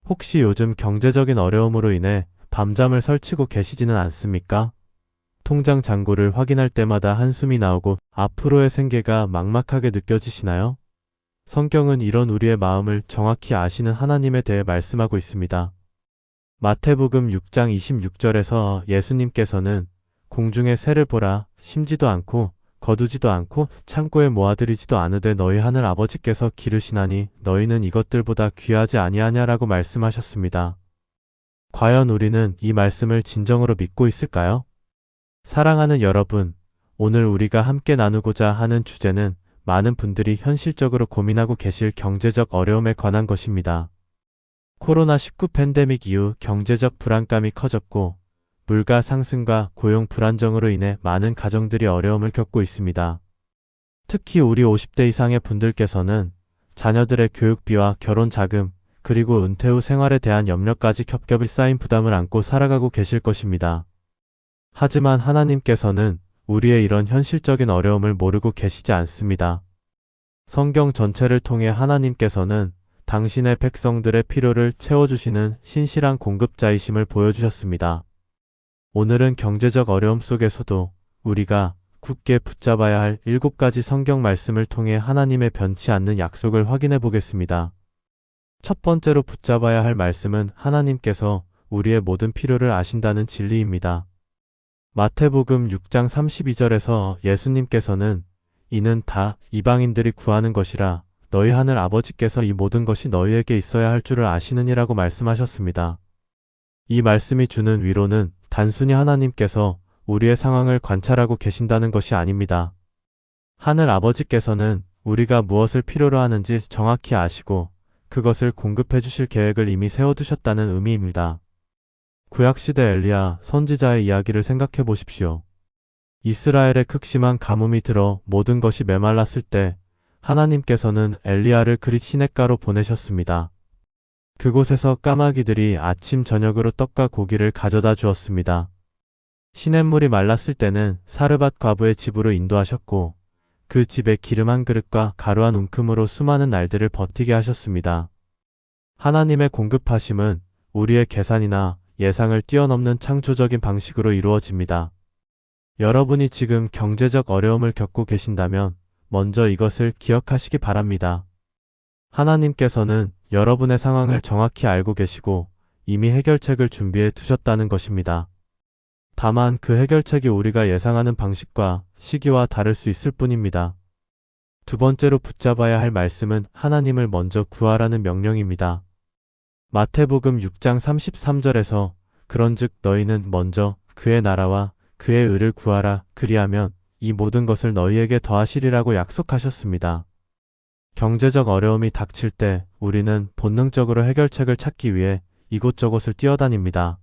혹시 요즘 경제적인 어려움으로 인해 밤잠을 설치고 계시지는 않습니까? 통장 잔고를 확인할 때마다 한숨이 나오고 앞으로의 생계가 막막하게 느껴지시나요? 성경은 이런 우리의 마음을 정확히 아시는 하나님에 대해 말씀하고 있습니다. 마태복음 6장 26절에서 예수님께서는 공중의 새를 보라, 심지도 않고 거두지도 않고 창고에 모아들이지도 않으되 너희 하늘 아버지께서 기르시나니 너희는 이것들보다 귀하지 아니하냐라고 말씀하셨습니다. 과연 우리는 이 말씀을 진정으로 믿고 있을까요? 사랑하는 여러분, 오늘 우리가 함께 나누고자 하는 주제는 많은 분들이 현실적으로 고민하고 계실 경제적 어려움에 관한 것입니다. 코로나19 팬데믹 이후 경제적 불안감이 커졌고 물가 상승과 고용 불안정으로 인해 많은 가정들이 어려움을 겪고 있습니다. 특히 우리 50대 이상의 분들께서는 자녀들의 교육비와 결혼 자금, 그리고 은퇴 후 생활에 대한 염려까지 겹겹이 쌓인 부담을 안고 살아가고 계실 것입니다. 하지만 하나님께서는 우리의 이런 현실적인 어려움을 모르고 계시지 않습니다. 성경 전체를 통해 하나님께서는 당신의 백성들의 필요를 채워주시는 신실한 공급자이심을 보여주셨습니다. 오늘은 경제적 어려움 속에서도 우리가 굳게 붙잡아야 할 7가지 성경 말씀을 통해 하나님의 변치 않는 약속을 확인해 보겠습니다. 첫 번째로 붙잡아야 할 말씀은 하나님께서 우리의 모든 필요를 아신다는 진리입니다. 마태복음 6장 32절에서 예수님께서는 이는 다 이방인들이 구하는 것이라 너희 하늘 아버지께서 이 모든 것이 너희에게 있어야 할 줄을 아시느니라고 말씀하셨습니다. 이 말씀이 주는 위로는 단순히 하나님께서 우리의 상황을 관찰하고 계신다는 것이 아닙니다. 하늘 아버지께서는 우리가 무엇을 필요로 하는지 정확히 아시고 그것을 공급해 주실 계획을 이미 세워두셨다는 의미입니다. 구약시대 엘리야 선지자의 이야기를 생각해 보십시오. 이스라엘의 극심한 가뭄이 들어 모든 것이 메말랐을 때 하나님께서는 엘리야를 그릿 시냇가로 보내셨습니다. 그곳에서 까마귀들이 아침 저녁으로 떡과 고기를 가져다 주었습니다. 시냇물이 말랐을 때는 사르밧 과부의 집으로 인도하셨고 그 집에 기름 한 그릇과 가루 한 움큼으로 수많은 날들을 버티게 하셨습니다. 하나님의 공급하심은 우리의 계산이나 예상을 뛰어넘는 창조적인 방식으로 이루어집니다. 여러분이 지금 경제적 어려움을 겪고 계신다면 먼저 이것을 기억하시기 바랍니다. 하나님께서는 여러분의 상황을 정확히 알고 계시고 이미 해결책을 준비해 두셨다는 것입니다. 다만 그 해결책이 우리가 예상하는 방식과 시기와 다를 수 있을 뿐입니다. 두 번째로 붙잡아야 할 말씀은 하나님을 먼저 구하라는 명령입니다. 마태복음 6장 33절에서 그런즉 너희는 먼저 그의 나라와 그의 의를 구하라 그리하면 이 모든 것을 너희에게 더하시리라고 약속하셨습니다. 경제적 어려움이 닥칠 때 우리는 본능적으로 해결책을 찾기 위해 이곳저곳을 뛰어다닙니다.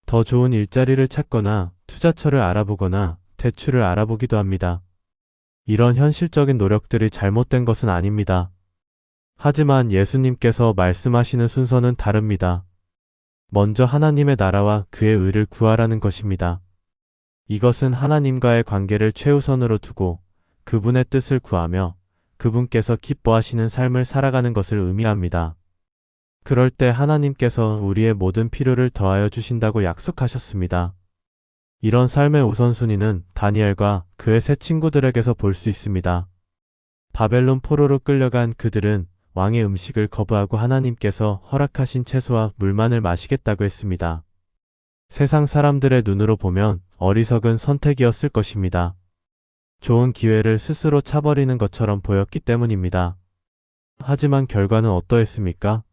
더 좋은 일자리를 찾거나 투자처를 알아보거나 대출을 알아보기도 합니다. 이런 현실적인 노력들이 잘못된 것은 아닙니다. 하지만 예수님께서 말씀하시는 순서는 다릅니다. 먼저 하나님의 나라와 그의 의를 구하라는 것입니다. 이것은 하나님과의 관계를 최우선으로 두고 그분의 뜻을 구하며 그분께서 기뻐하시는 삶을 살아가는 것을 의미합니다. 그럴 때 하나님께서 우리의 모든 필요를 더하여 주신다고 약속하셨습니다. 이런 삶의 우선순위는 다니엘과 그의 세 친구들에게서 볼 수 있습니다. 바벨론 포로로 끌려간 그들은 왕의 음식을 거부하고 하나님께서 허락하신 채소와 물만을 마시겠다고 했습니다. 세상 사람들의 눈으로 보면 어리석은 선택이었을 것입니다. 좋은 기회를 스스로 차버리는 것처럼 보였기 때문입니다. 하지만 결과는 어떠했습니까?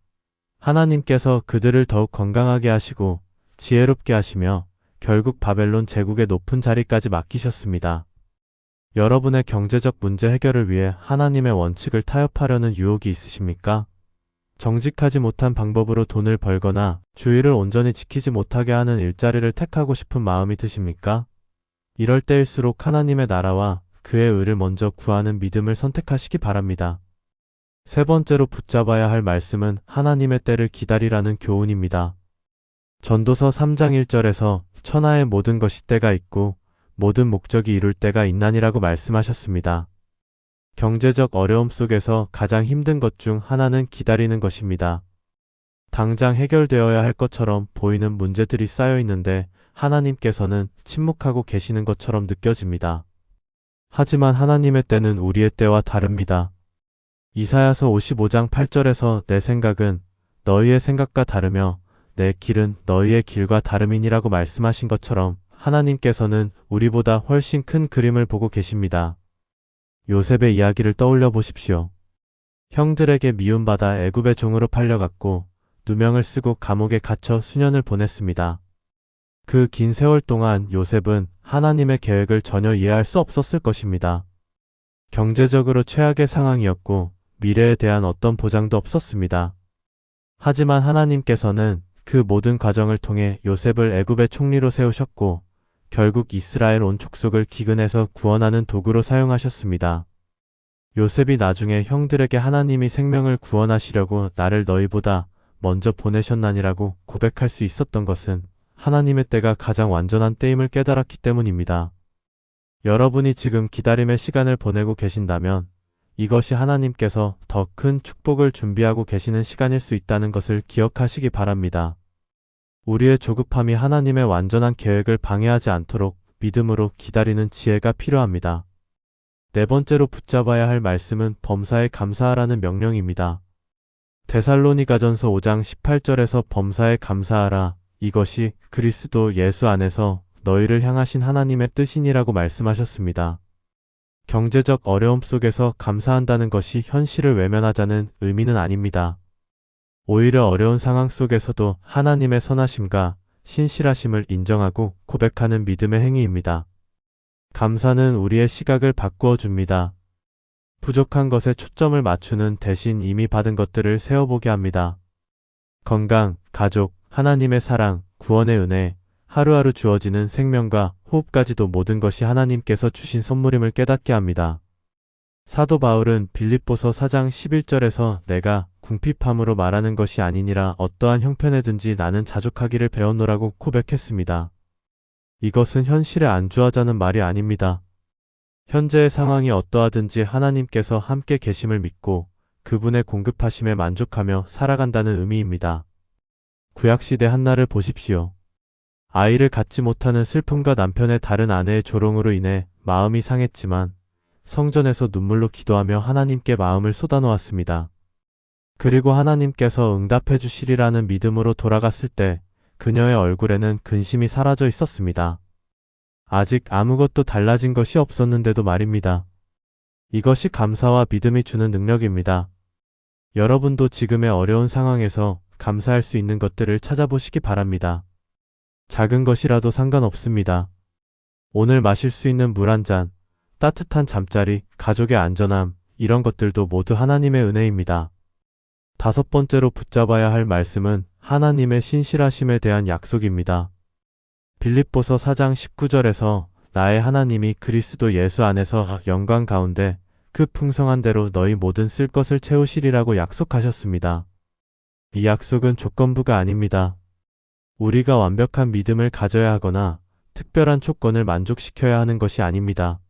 하나님께서 그들을 더욱 건강하게 하시고 지혜롭게 하시며 결국 바벨론 제국의 높은 자리까지 맡기셨습니다. 여러분의 경제적 문제 해결을 위해 하나님의 원칙을 타협하려는 유혹이 있으십니까? 정직하지 못한 방법으로 돈을 벌거나 주의를 온전히 지키지 못하게 하는 일자리를 택하고 싶은 마음이 드십니까? 이럴 때일수록 하나님의 나라와 그의 의를 먼저 구하는 믿음을 선택하시기 바랍니다. 세 번째로 붙잡아야 할 말씀은 하나님의 때를 기다리라는 교훈입니다. 전도서 3장 1절에서 천하의 모든 것이 때가 있고 모든 목적이 이룰 때가 있나니라고 말씀하셨습니다. 경제적 어려움 속에서 가장 힘든 것 중 하나는 기다리는 것입니다. 당장 해결되어야 할 것처럼 보이는 문제들이 쌓여 있는데 하나님께서는 침묵하고 계시는 것처럼 느껴집니다. 하지만 하나님의 때는 우리의 때와 다릅니다. 이사야서 55장 8절에서 내 생각은 너희의 생각과 다르며 내 길은 너희의 길과 다름이니라고 말씀하신 것처럼 하나님께서는 우리보다 훨씬 큰 그림을 보고 계십니다. 요셉의 이야기를 떠올려 보십시오. 형들에게 미움받아 애굽의 종으로 팔려갔고 누명을 쓰고 감옥에 갇혀 수년을 보냈습니다. 그 긴 세월 동안 요셉은 하나님의 계획을 전혀 이해할 수 없었을 것입니다. 경제적으로 최악의 상황이었고 미래에 대한 어떤 보장도 없었습니다. 하지만 하나님께서는 그 모든 과정을 통해 요셉을 애굽의 총리로 세우셨고 결국 이스라엘 온 족속을 기근에서 구원하는 도구로 사용하셨습니다. 요셉이 나중에 형들에게 하나님이 생명을 구원하시려고 나를 너희보다 먼저 보내셨나니라고 고백할 수 있었던 것은 하나님의 때가 가장 완전한 때임을 깨달았기 때문입니다. 여러분이 지금 기다림의 시간을 보내고 계신다면 이것이 하나님께서 더 큰 축복을 준비하고 계시는 시간일 수 있다는 것을 기억하시기 바랍니다. 우리의 조급함이 하나님의 완전한 계획을 방해하지 않도록 믿음으로 기다리는 지혜가 필요합니다. 네 번째로 붙잡아야 할 말씀은 범사에 감사하라는 명령입니다. 데살로니가전서 5장 18절에서 범사에 감사하라. 이것이 그리스도 예수 안에서 너희를 향하신 하나님의 뜻이니라고 말씀하셨습니다. 경제적 어려움 속에서 감사한다는 것이 현실을 외면하자는 의미는 아닙니다. 오히려 어려운 상황 속에서도 하나님의 선하심과 신실하심을 인정하고 고백하는 믿음의 행위입니다. 감사는 우리의 시각을 바꾸어 줍니다. 부족한 것에 초점을 맞추는 대신 이미 받은 것들을 세어보게 합니다. 건강, 가족, 하나님의 사랑, 구원의 은혜, 하루하루 주어지는 생명과 호흡까지도 모든 것이 하나님께서 주신 선물임을 깨닫게 합니다. 사도 바울은 빌립보서 4장 11절에서 내가 궁핍함으로 말하는 것이 아니니라 어떠한 형편에든지 나는 자족하기를 배웠노라고 고백했습니다. 이것은 현실에 안주하자는 말이 아닙니다. 현재의 상황이 어떠하든지 하나님께서 함께 계심을 믿고 그분의 공급하심에 만족하며 살아간다는 의미입니다. 구약시대 한나를 보십시오. 아이를 갖지 못하는 슬픔과 남편의 다른 아내의 조롱으로 인해 마음이 상했지만 성전에서 눈물로 기도하며 하나님께 마음을 쏟아놓았습니다. 그리고 하나님께서 응답해 주시리라는 믿음으로 돌아갔을 때 그녀의 얼굴에는 근심이 사라져 있었습니다. 아직 아무것도 달라진 것이 없었는데도 말입니다. 이것이 감사와 믿음이 주는 능력입니다. 여러분도 지금의 어려운 상황에서 감사할 수 있는 것들을 찾아보시기 바랍니다. 작은 것이라도 상관없습니다. 오늘 마실 수 있는 물 한 잔, 따뜻한 잠자리, 가족의 안전함, 이런 것들도 모두 하나님의 은혜입니다. 다섯 번째로 붙잡아야 할 말씀은 하나님의 신실하심에 대한 약속입니다. 빌립보서 4장 19절에서 나의 하나님이 그리스도 예수 안에서 영광 가운데 그 풍성한 대로 너희 모든 쓸 것을 채우시리라고 약속하셨습니다. 이 약속은 조건부가 아닙니다. 우리가 완벽한 믿음을 가져야 하거나 특별한 조건을 만족시켜야 하는 것이 아닙니다.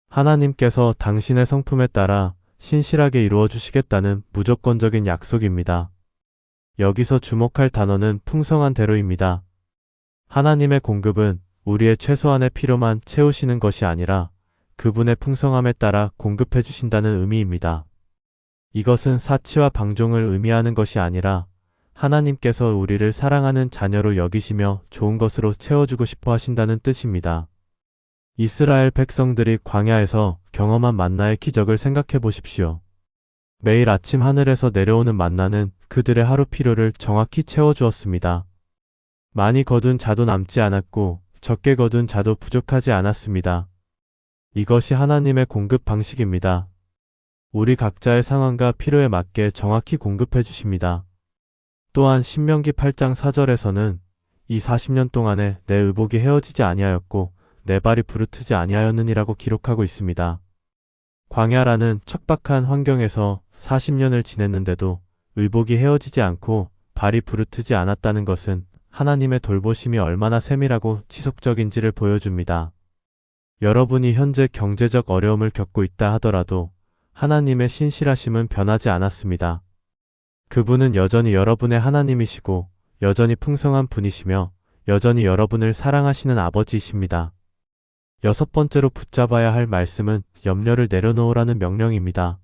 하나님께서 당신의 성품에 따라 신실하게 이루어 주시겠다는 무조건적인 약속입니다. 여기서 주목할 단어는 풍성한 대로입니다. 하나님의 공급은 우리의 최소한의 필요만 채우시는 것이 아니라 그분의 풍성함에 따라 공급해 주신다는 의미입니다. 이것은 사치와 방종을 의미하는 것이 아니라 하나님께서 우리를 사랑하는 자녀로 여기시며 좋은 것으로 채워주고 싶어 하신다는 뜻입니다. 이스라엘 백성들이 광야에서 경험한 만나의 기적을 생각해 보십시오. 매일 아침 하늘에서 내려오는 만나는 그들의 하루 필요를 정확히 채워주었습니다. 많이 거둔 자도 남지 않았고 적게 거둔 자도 부족하지 않았습니다. 이것이 하나님의 공급 방식입니다. 우리 각자의 상황과 필요에 맞게 정확히 공급해 주십니다. 또한 신명기 8장 4절에서는 이 40년 동안에 내 의복이 헤어지지 아니하였고 내 발이 부르트지 아니하였느니라고 기록하고 있습니다. 광야라는 척박한 환경에서 40년을 지냈는데도 의복이 헤어지지 않고 발이 부르트지 않았다는 것은 하나님의 돌보심이 얼마나 세밀하고 지속적인지를 보여줍니다. 여러분이 현재 경제적 어려움을 겪고 있다 하더라도 하나님의 신실하심은 변하지 않았습니다. 그분은 여전히 여러분의 하나님이시고 여전히 풍성한 분이시며 여전히 여러분을 사랑하시는 아버지이십니다. 여섯 번째로 붙잡아야 할 말씀은 염려를 내려놓으라는 명령입니다.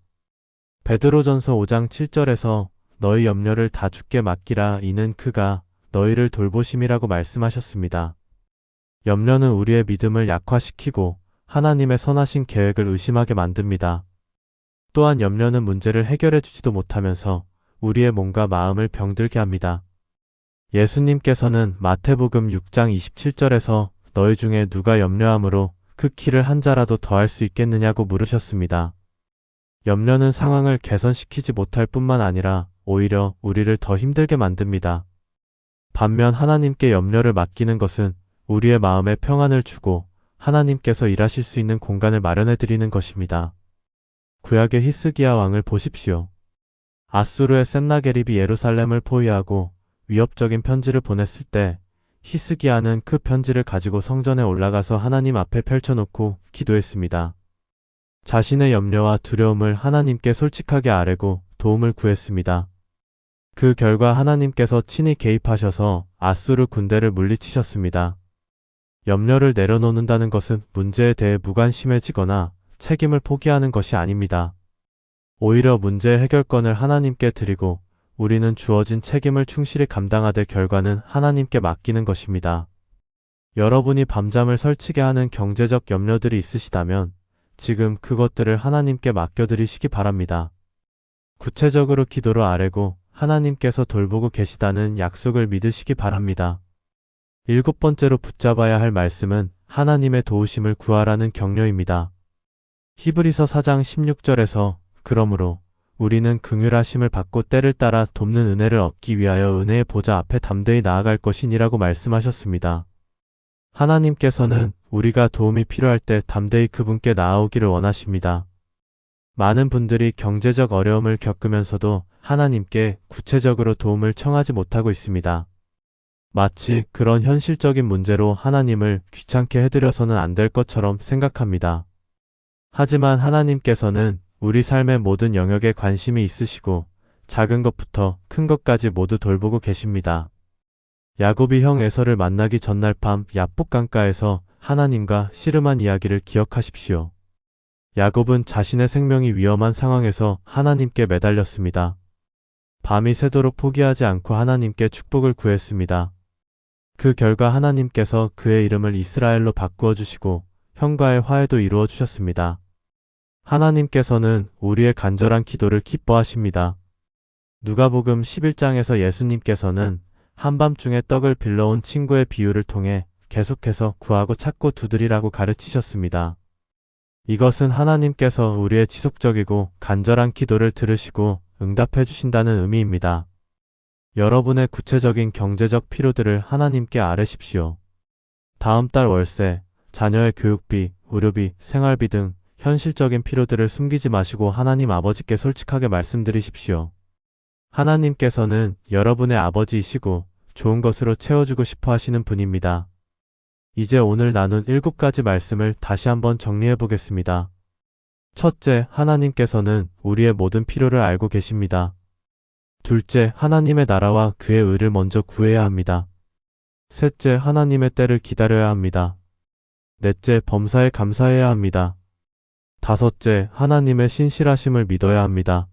베드로전서 5장 7절에서 너희 염려를 다 주께 맡기라 이는 그가 너희를 돌보심이라고 말씀하셨습니다. 염려는 우리의 믿음을 약화시키고 하나님의 선하신 계획을 의심하게 만듭니다. 또한 염려는 문제를 해결해 주지도 못하면서 우리의 몸과 마음을 병들게 합니다. 예수님께서는 마태복음 6장 27절에서 너희 중에 누가 염려함으로 그 키를 한 자라도 더할 수 있겠느냐고 물으셨습니다. 염려는 상황을 개선시키지 못할 뿐만 아니라 오히려 우리를 더 힘들게 만듭니다. 반면 하나님께 염려를 맡기는 것은 우리의 마음에 평안을 주고 하나님께서 일하실 수 있는 공간을 마련해 드리는 것입니다. 구약의 히스기야 왕을 보십시오. 아수르의 셋나게립이 예루살렘을 포위하고 위협적인 편지를 보냈을 때 히스기야는 그 편지를 가지고 성전에 올라가서 하나님 앞에 펼쳐놓고 기도했습니다. 자신의 염려와 두려움을 하나님께 솔직하게 아뢰고 도움을 구했습니다. 그 결과 하나님께서 친히 개입하셔서 아수르 군대를 물리치셨습니다. 염려를 내려놓는다는 것은 문제에 대해 무관심해지거나 책임을 포기하는 것이 아닙니다. 오히려 문제의 해결권을 하나님께 드리고 우리는 주어진 책임을 충실히 감당하되 결과는 하나님께 맡기는 것입니다. 여러분이 밤잠을 설치게 하는 경제적 염려들이 있으시다면 지금 그것들을 하나님께 맡겨드리시기 바랍니다. 구체적으로 기도로 아뢰고 하나님께서 돌보고 계시다는 약속을 믿으시기 바랍니다. 일곱 번째로 붙잡아야 할 말씀은 하나님의 도우심을 구하라는 격려입니다. 히브리서 4장 16절에서 그러므로 우리는 긍휼하심을 받고 때를 따라 돕는 은혜를 얻기 위하여 은혜의 보좌 앞에 담대히 나아갈 것이니라고 말씀하셨습니다. 하나님께서는 우리가 도움이 필요할 때 담대히 그분께 나아오기를 원하십니다. 많은 분들이 경제적 어려움을 겪으면서도 하나님께 구체적으로 도움을 청하지 못하고 있습니다. 마치 그런 현실적인 문제로 하나님을 귀찮게 해드려서는 안 될 것처럼 생각합니다. 하지만 하나님께서는 우리 삶의 모든 영역에 관심이 있으시고 작은 것부터 큰 것까지 모두 돌보고 계십니다. 야곱이 형 에서를 만나기 전날 밤 야복 강가에서 하나님과 씨름한 이야기를 기억하십시오. 야곱은 자신의 생명이 위험한 상황에서 하나님께 매달렸습니다. 밤이 새도록 포기하지 않고 하나님께 축복을 구했습니다. 그 결과 하나님께서 그의 이름을 이스라엘로 바꾸어 주시고 형과의 화해도 이루어 주셨습니다. 하나님께서는 우리의 간절한 기도를 기뻐하십니다. 누가복음 11장에서 예수님께서는 한밤중에 떡을 빌려온 친구의 비유를 통해 계속해서 구하고 찾고 두드리라고 가르치셨습니다. 이것은 하나님께서 우리의 지속적이고 간절한 기도를 들으시고 응답해 주신다는 의미입니다. 여러분의 구체적인 경제적 필요들을 하나님께 아뢰십시오. 다음 달 월세, 자녀의 교육비, 의료비, 생활비 등 현실적인 필요들을 숨기지 마시고 하나님 아버지께 솔직하게 말씀드리십시오. 하나님께서는 여러분의 아버지이시고 좋은 것으로 채워주고 싶어 하시는 분입니다. 이제 오늘 나눈 7가지 말씀을 다시 한번 정리해 보겠습니다. 첫째, 하나님께서는 우리의 모든 필요를 알고 계십니다. 둘째, 하나님의 나라와 그의 의를 먼저 구해야 합니다. 셋째, 하나님의 때를 기다려야 합니다. 넷째, 범사에 감사해야 합니다. 다섯째, 하나님의 신실하심을 믿어야 합니다.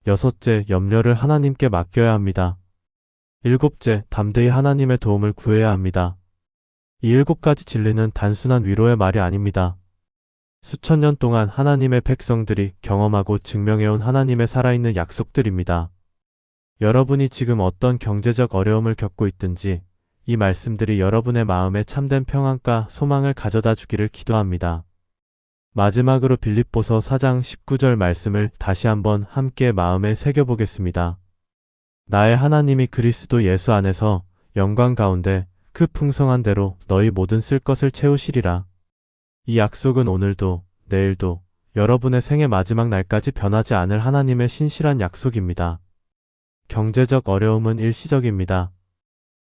여섯째, 염려를 하나님께 맡겨야 합니다. 일곱째, 담대히 하나님의 도움을 구해야 합니다. 이 7가지 진리는 단순한 위로의 말이 아닙니다. 수천 년 동안 하나님의 백성들이 경험하고 증명해온 하나님의 살아있는 약속들입니다. 여러분이 지금 어떤 경제적 어려움을 겪고 있든지 이 말씀들이 여러분의 마음에 참된 평안과 소망을 가져다 주기를 기도합니다. 마지막으로 빌립보서 4장 19절 말씀을 다시 한번 함께 마음에 새겨보겠습니다. 나의 하나님이 그리스도 예수 안에서 영광 가운데 그 풍성한 대로 너희 모든 쓸 것을 채우시리라. 이 약속은 오늘도 내일도 여러분의 생의 마지막 날까지 변하지 않을 하나님의 신실한 약속입니다. 경제적 어려움은 일시적입니다.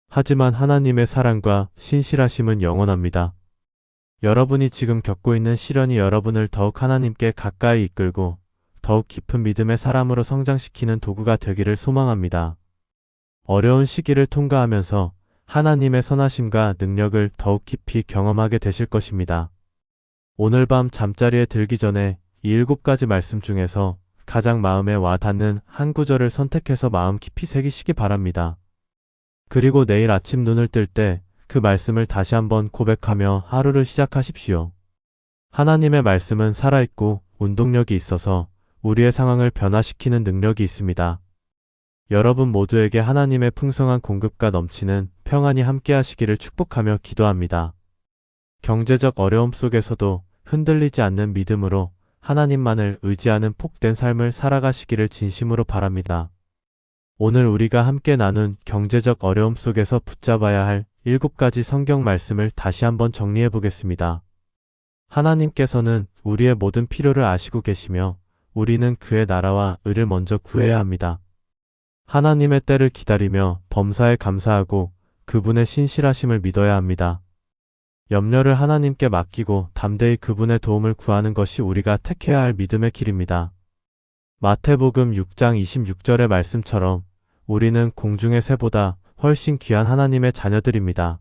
하지만 하나님의 사랑과 신실하심은 영원합니다. 여러분이 지금 겪고 있는 시련이 여러분을 더욱 하나님께 가까이 이끌고 더욱 깊은 믿음의 사람으로 성장시키는 도구가 되기를 소망합니다. 어려운 시기를 통과하면서 하나님의 선하심과 능력을 더욱 깊이 경험하게 되실 것입니다. 오늘 밤 잠자리에 들기 전에 이 7가지 말씀 중에서 가장 마음에 와 닿는 한 구절을 선택해서 마음 깊이 새기시기 바랍니다. 그리고 내일 아침 눈을 뜰 때 그 말씀을 다시 한번 고백하며 하루를 시작하십시오. 하나님의 말씀은 살아있고 운동력이 있어서 우리의 상황을 변화시키는 능력이 있습니다. 여러분 모두에게 하나님의 풍성한 공급과 넘치는 평안이 함께 하시기를 축복하며 기도합니다. 경제적 어려움 속에서도 흔들리지 않는 믿음으로 하나님만을 의지하는 복된 삶을 살아가시기를 진심으로 바랍니다. 오늘 우리가 함께 나눈 경제적 어려움 속에서 붙잡아야 할 7가지 성경 말씀을 다시 한번 정리해 보겠습니다. 하나님께서는 우리의 모든 필요를 아시고 계시며 우리는 그의 나라와 의를 먼저 구해야 합니다. 하나님의 때를 기다리며 범사에 감사하고 그분의 신실하심을 믿어야 합니다. 염려를 하나님께 맡기고 담대히 그분의 도움을 구하는 것이 우리가 택해야 할 믿음의 길입니다. 마태복음 6장 26절의 말씀처럼 우리는 공중의 새보다 훨씬 귀한 하나님의 자녀들입니다.